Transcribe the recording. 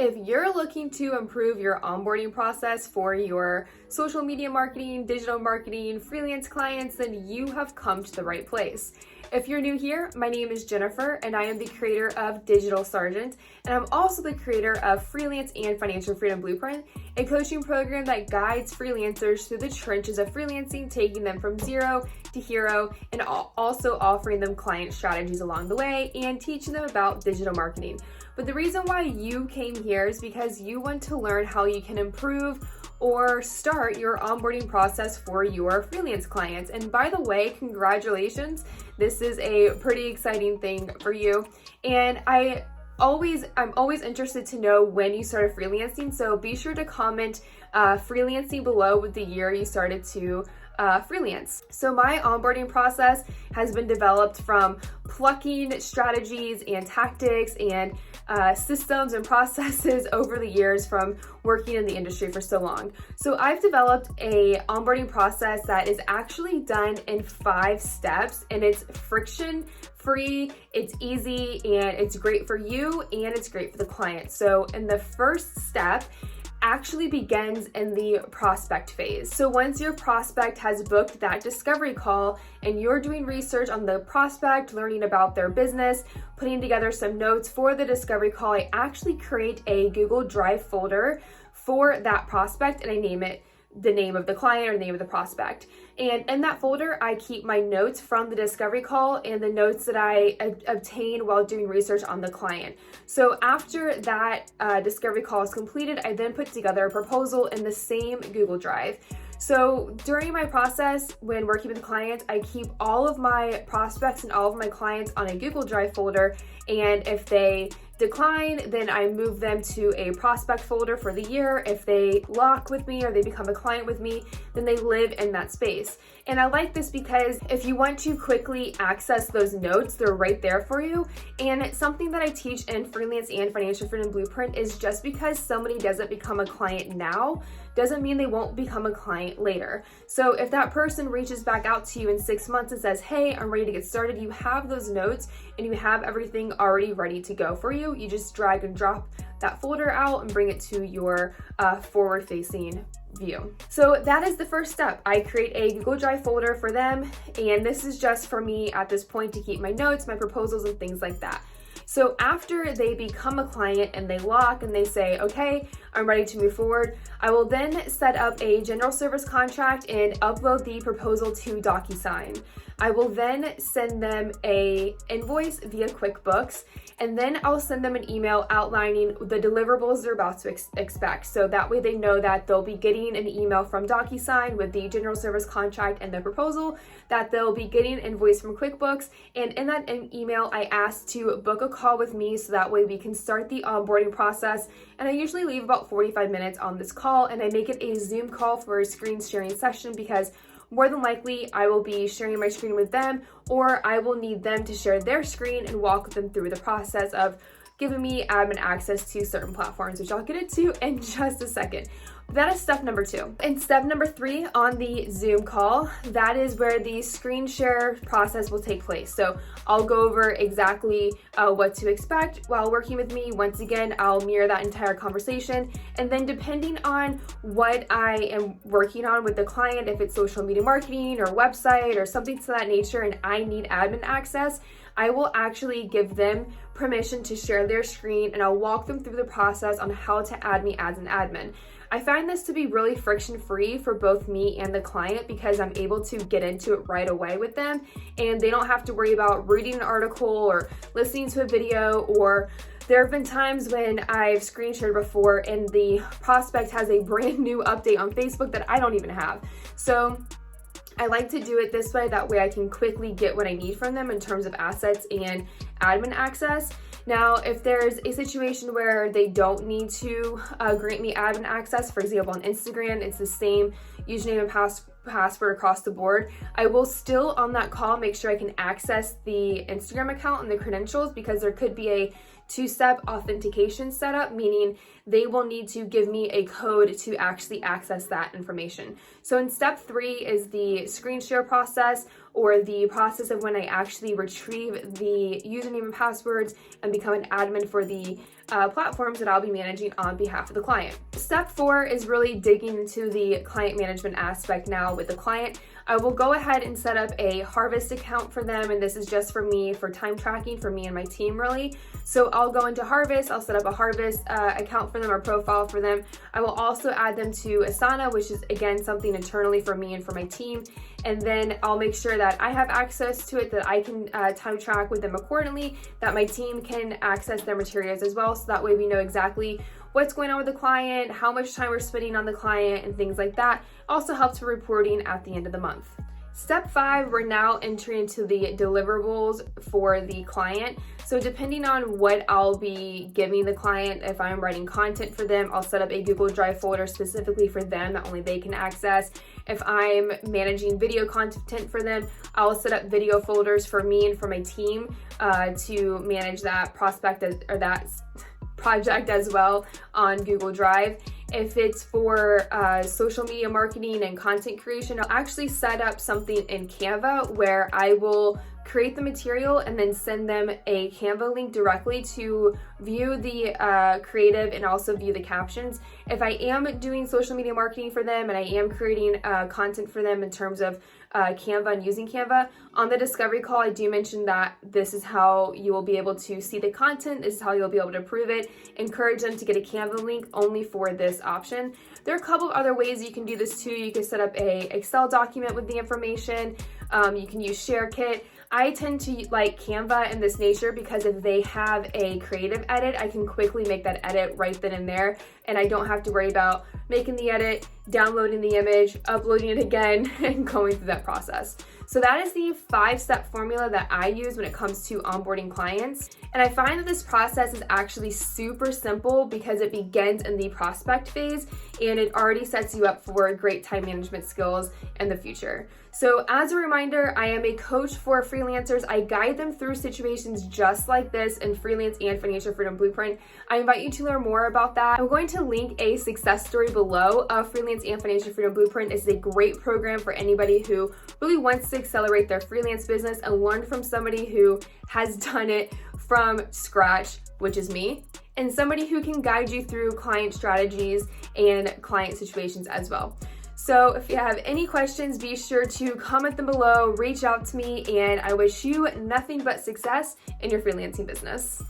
If you're looking to improve your onboarding process for your social media marketing, digital marketing, freelance clients, then you have come to the right place. If you're new here, my name is Jennifer and I am the creator of Digital Sergeant, and I'm also the creator of Freelance and Financial Freedom Blueprint, a coaching program that guides freelancers through the trenches of freelancing, taking them from zero to hero, and also offering them client strategies along the way and teaching them about digital marketing. But the reason why you came here is because you want to learn how you can improve or start your onboarding process for your freelance clients. And by the way, congratulations. This is a pretty exciting thing for you. And I'm always interested to know when you started freelancing. So be sure to comment freelancing below with the year you started to freelance. So my onboarding process has been developed from plucking strategies and tactics and systems and processes over the years from working in the industry for so long. So I've developed a onboarding process that is actually done in 5 steps, and it's friction free, it's easy, and it's great for you and it's great for the client. So in the first step actually begins in the prospect phase. So once your prospect has booked that discovery call and you're doing research on the prospect, learning about their business, putting together some notes for the discovery call, I actually create a Google Drive folder for that prospect and I name it the name of the client or the name of the prospect. And in that folder, I keep my notes from the discovery call and the notes that I obtain while doing research on the client. So after that discovery call is completed, I then put together a proposal in the same Google Drive. So during my process, when working with clients, I keep all of my prospects and all of my clients on a Google Drive folder. And if they decline, then I move them to a prospect folder for the year. If they lock with me or they become a client with me, then they live in that space. And I like this because if you want to quickly access those notes, they're right there for you. And it's something that I teach in Freelance and Financial Freedom Blueprint is just because somebody doesn't become a client now, doesn't mean they won't become a client later. So if that person reaches back out to you in 6 months and says, hey, I'm ready to get started, you have those notes and you have everything already ready to go for you. You just drag and drop that folder out and bring it to your forward-facing view. So that is the first step. I create a Google Drive folder for them, and this is just for me at this point to keep my notes, my proposals, and things like that. So after they become a client and they lock and they say, okay, I'm ready to move forward, I will then set up a general service contract and upload the proposal to DocuSign. I will then send them an invoice via QuickBooks, and then I'll send them an email outlining the deliverables they're about to expect. So that way they know that they'll be getting an email from DocuSign with the general service contract and the proposal, that they'll be getting an invoice from QuickBooks, and in that email I ask to book a call with me so that way we can start the onboarding process. And I usually leave about 45 minutes on this call, and I make it a Zoom call for a screen sharing session because more than likely, I will be sharing my screen with them, or I will need them to share their screen and walk them through the process of giving me admin access to certain platforms, which I'll get into in just a second. That is step number 2. And step number 3 on the Zoom call, that is where the screen share process will take place. So I'll go over exactly what to expect while working with me. Once again, I'll mirror that entire conversation. And then depending on what I am working on with the client, if it's social media marketing or website or something to that nature and I need admin access, I will actually give them permission to share their screen and I'll walk them through the process on how to add me as an admin. I find this to be really friction-free for both me and the client because I'm able to get into it right away with them and they don't have to worry about reading an article or listening to a video, or there have been times when I've screen shared before and the prospect has a brand new update on Facebook that I don't even have. So I like to do it this way, that way I can quickly get what I need from them in terms of assets and admin access. Now, if there's a situation where they don't need to grant me admin access, for example, on Instagram, it's the same username and password across the board, I will still on that call make sure I can access the Instagram account and the credentials, because there could be a 2-step authentication setup, meaning they will need to give me a code to actually access that information. So in step 3 is the screen share process, or the process of when I actually retrieve the username and passwords and become an admin for the platforms that I'll be managing on behalf of the client. Step 4 is really digging into the client management aspect now with the client. I will go ahead and set up a Harvest account for them, and this is just for me, for time tracking for me and my team really. So I'll go into Harvest, I'll set up a Harvest account for them or profile for them. I will also add them to Asana, which is again something internally for me and for my team. And then I'll make sure that I have access to it, that I can time track with them accordingly, that my team can access their materials as well. So that way we know exactly what's going on with the client, how much time we're spending on the client, and things like that. Also helps for reporting at the end of the month. Step 5, we're now entering into the deliverables for the client. So depending on what I'll be giving the client, if I'm writing content for them, I'll set up a Google Drive folder specifically for them that only they can access. If I'm managing video content for them, I'll set up video folders for me and for my team to manage that that project as well on Google Drive. If it's for social media marketing and content creation, I'll actually set up something in Canva where I will create the material and then send them a Canva link directly to view the creative and also view the captions. If I am doing social media marketing for them and I am creating content for them in terms of Canva and using Canva, on the discovery call, I do mention that this is how you will be able to see the content, this is how you'll be able to approve it, encourage them to get a Canva link only for this option. There are a couple of other ways you can do this too. You can set up a Excel document with the information. You can use ShareKit. I tend to like Canva in this nature because if they have a creative edit, I can quickly make that edit right then and there, and I don't have to worry about making the edit, downloading the image, uploading it again, and going through that process. So that is the 5-step formula that I use when it comes to onboarding clients. And I find that this process is actually super simple because it begins in the prospect phase and it already sets you up for great time management skills in the future. So as a reminder, I am a coach for freelancers. I guide them through situations just like this in Freelance and Financial Freedom Blueprint. I invite you to learn more about that. I'm going to link a success story below of Freelance and Financial Freedom Blueprint. It's a great program for anybody who really wants to accelerate their freelance business and learn from somebody who has done it from scratch, which is me, and somebody who can guide you through client strategies and client situations as well. So if you have any questions, be sure to comment them below, reach out to me, and I wish you nothing but success in your freelancing business.